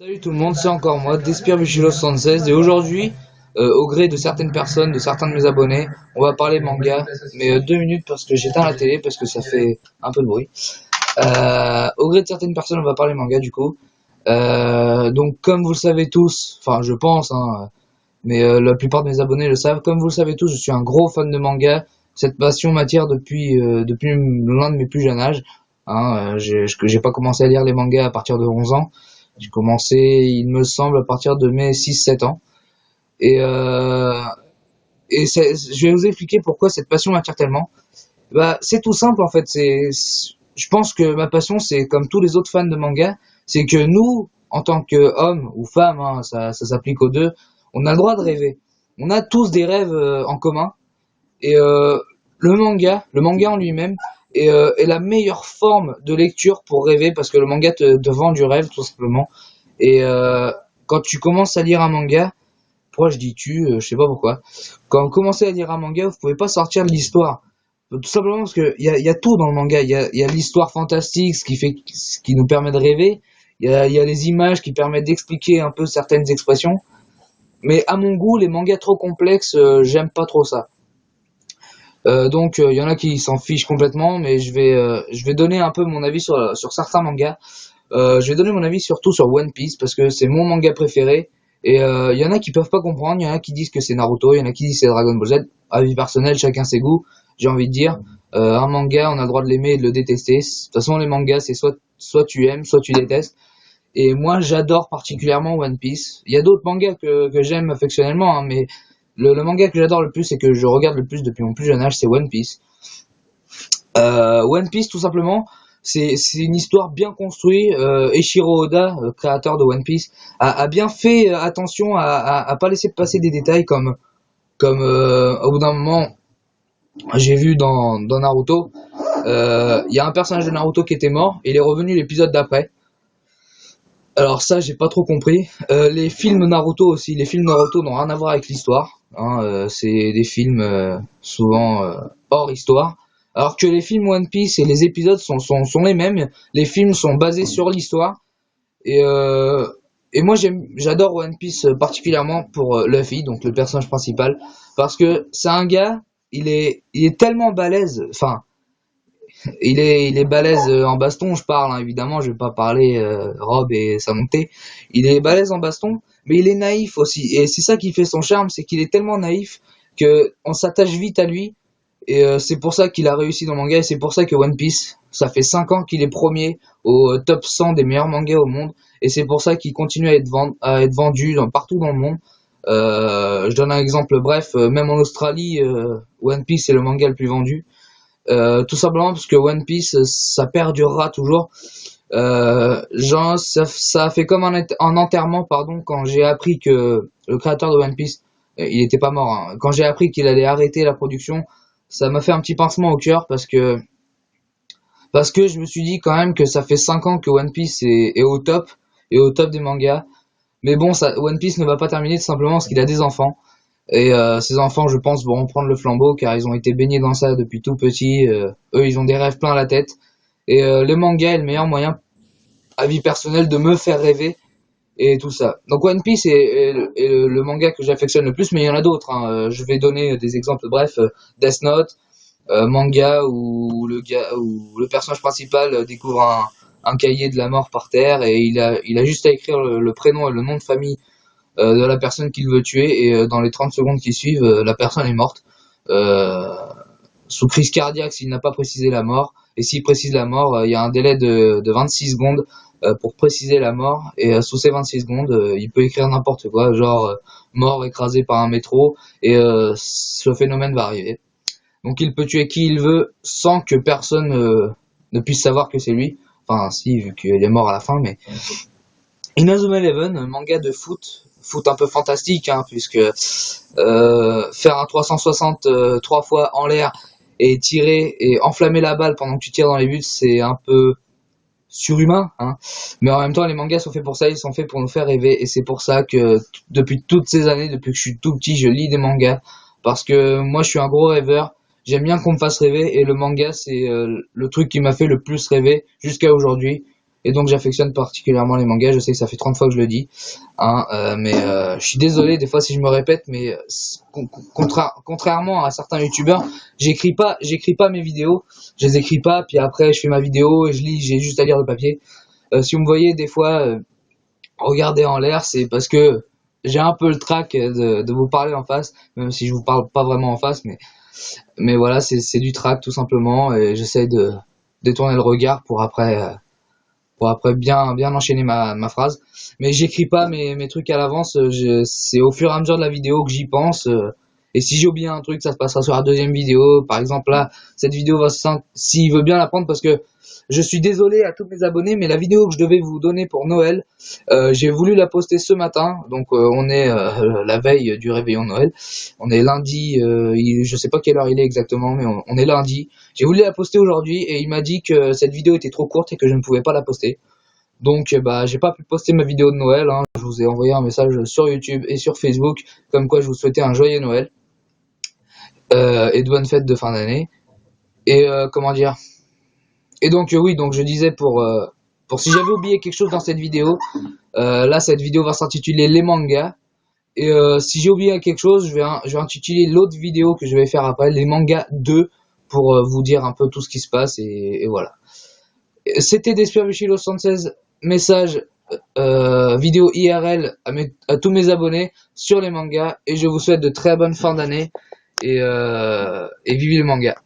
Salut tout le monde, c'est encore moi, Despire Michelo 76 et aujourd'hui, au gré de certaines personnes, de certains de mes abonnés, on va parler manga, mais 2 minutes parce que j'éteins la télé parce que ça fait un peu de bruit. Au gré de certaines personnes, on va parler manga du coup. Donc comme vous le savez tous, enfin je pense, hein, mais la plupart de mes abonnés le savent, comme vous le savez tous, je suis un gros fan de manga. Cette passion m'attire depuis l'un de mes plus jeunes âges. Hein, j'ai pas commencé à lire les mangas à partir de 11 ans. J'ai commencé, il me semble, à partir de mes 6-7 ans. Et, euh, je vais vous expliquer pourquoi cette passion m'attire tellement. Bah, c'est tout simple en fait. Je pense que ma passion, c'est comme tous les autres fans de manga, c'est que nous, en tant qu'hommes ou femmes, hein, ça s'applique aux deux, on a le droit de rêver. On a tous des rêves en commun. Et le manga en lui-même est la meilleure forme de lecture pour rêver parce que le manga te vend du rêve tout simplement. Et quand tu commences à lire un manga, pourquoi je dis tu, je sais pas pourquoi. Quand vous commencez à lire un manga, vous pouvez pas sortir de l'histoire. Tout simplement parce que il y a tout dans le manga. Il y a l'histoire fantastique, ce qui nous permet de rêver. Il y a les images qui permettent d'expliquer un peu certaines expressions. Mais à mon goût, les mangas trop complexes, j'aime pas trop ça. Donc il y en a qui s'en fichent complètement, mais je vais donner un peu mon avis sur certains mangas. Je vais donner mon avis surtout sur One Piece parce que c'est mon manga préféré. Et il y en a qui peuvent pas comprendre, il y en a qui disent que c'est Naruto, il y en a qui disent que c'est Dragon Ball Z. Avis personnel, chacun ses goûts. J'ai envie de dire, un manga, on a le droit de l'aimer et de le détester. De toute façon, les mangas, c'est soit tu aimes, soit tu détestes. Et moi, j'adore particulièrement One Piece. Il y a d'autres mangas que j'aime affectionnellement, hein, mais le manga que j'adore le plus et que je regarde le plus depuis mon plus jeune âge, c'est One Piece. One Piece, tout simplement, c'est une histoire bien construite. Eiichiro Oda, créateur de One Piece, a bien fait attention à pas laisser passer des détails comme au bout d'un moment, j'ai vu dans Naruto, il y a un personnage de Naruto qui était mort et il est revenu l'épisode d'après. Alors ça, j'ai pas trop compris. Les films Naruto aussi, les films Naruto n'ont rien à voir avec l'histoire. Hein, c'est des films souvent hors histoire. Alors que les films One Piece et les épisodes sont les mêmes. Les films sont basés sur l'histoire. Et, euh, et moi j'adore One Piece particulièrement pour Luffy, donc le personnage principal, parce que c'est un gars, il est tellement balèze. Enfin, il est balèze en baston, je parle, hein, évidemment, je vais pas parler Rob et sa montée. Il est balèze en baston, mais il est naïf aussi. Et c'est ça qui fait son charme, c'est qu'il est tellement naïf que on s'attache vite à lui. Et c'est pour ça qu'il a réussi dans le manga, et c'est pour ça que One Piece, ça fait 5 ans qu'il est premier au top 100 des meilleurs mangas au monde. Et c'est pour ça qu'il continue à être vendu partout dans le monde. Je donne un exemple bref, même en Australie, One Piece est le manga le plus vendu. Tout simplement parce que One Piece, ça perdurera toujours. Genre, ça a fait comme un enterrement, pardon, quand j'ai appris que le créateur de One Piece, il était pas mort, hein. Quand j'ai appris qu'il allait arrêter la production, ça m'a fait un petit pincement au cœur parce que je me suis dit quand même que ça fait 5 ans que One Piece est au top des mangas. Mais bon, One Piece ne va pas terminer tout simplement parce qu'il a des enfants. Et ces enfants, je pense, vont reprendre le flambeau car ils ont été baignés dans ça depuis tout petit. Eux, ils ont des rêves plein la tête. Et le manga est le meilleur moyen, à vie personnelle, de me faire rêver et tout ça. Donc One Piece est le manga que j'affectionne le plus, mais il y en a d'autres, hein. Je vais donner des exemples. Bref, Death Note, manga où le personnage principal découvre un cahier de la mort par terre et il a juste à écrire le prénom et le nom de famille de la personne qu'il veut tuer et dans les 30 secondes qui suivent, la personne est morte. Euh, Sous crise cardiaque s'il n'a pas précisé la mort. Et s'il précise la mort, il y a un délai de 26 secondes pour préciser la mort. Et sous ces 26 secondes, il peut écrire n'importe quoi, genre mort écrasé par un métro. Et ce phénomène va arriver. Donc il peut tuer qui il veut sans que personne ne puisse savoir que c'est lui. Enfin si, vu qu'il est mort à la fin, mais... Inazuma Eleven, un manga de foot un peu fantastique, hein, puisque faire un 360 trois fois en l'air et tirer et enflammer la balle pendant que tu tires dans les buts, c'est un peu surhumain, hein. Mais en même temps, les mangas sont faits pour ça, ils sont faits pour nous faire rêver, et c'est pour ça que depuis toutes ces années, depuis que je suis tout petit, je lis des mangas, parce que moi, je suis un gros rêveur. J'aime bien qu'on me fasse rêver, et le manga, c'est le truc qui m'a fait le plus rêver jusqu'à aujourd'hui. et donc j'affectionne particulièrement les mangas. Je sais que ça fait 30 fois que je le dis, hein, mais je suis désolé des fois si je me répète, mais contrairement à certains youtubeurs, j'écris pas mes vidéos, je les écris pas, puis après je fais ma vidéo et je lis, j'ai juste à lire le papier. Si vous me voyez des fois regarder en l'air, c'est parce que j'ai un peu le trac de vous parler en face, même si je vous parle pas vraiment en face, mais voilà, c'est du trac tout simplement, et j'essaie de détourner le regard pour après bien enchaîner ma phrase. Mais j'écris pas mes trucs à l'avance, c'est au fur et à mesure de la vidéo que j'y pense. Et si j'ai oublié un truc, ça se passera sur la deuxième vidéo. Par exemple là, cette vidéo va s'il veut bien la prendre, parce que je suis désolé à tous mes abonnés, mais la vidéo que je devais vous donner pour Noël, j'ai voulu la poster ce matin. Donc on est la veille du réveillon de Noël. On est lundi, je sais pas quelle heure il est exactement, mais on est lundi. J'ai voulu la poster aujourd'hui et il m'a dit que cette vidéo était trop courte et que je ne pouvais pas la poster. Donc bah j'ai pas pu poster ma vidéo de Noël, hein. Je vous ai envoyé un message sur YouTube et sur Facebook comme quoi je vous souhaitais un joyeux Noël et de bonnes fêtes de fin d'année. Et comment dire. Et donc oui, donc je disais pour si j'avais oublié quelque chose dans cette vidéo, là cette vidéo va s'intituler les mangas. Et si j'ai oublié quelque chose, je vais intituler l'autre vidéo que je vais faire après, les mangas 2, pour vous dire un peu tout ce qui se passe, et voilà. C'était Despiervichilo 76, message vidéo IRL à tous mes abonnés sur les mangas, et je vous souhaite de très bonnes fins d'année, et vive les mangas.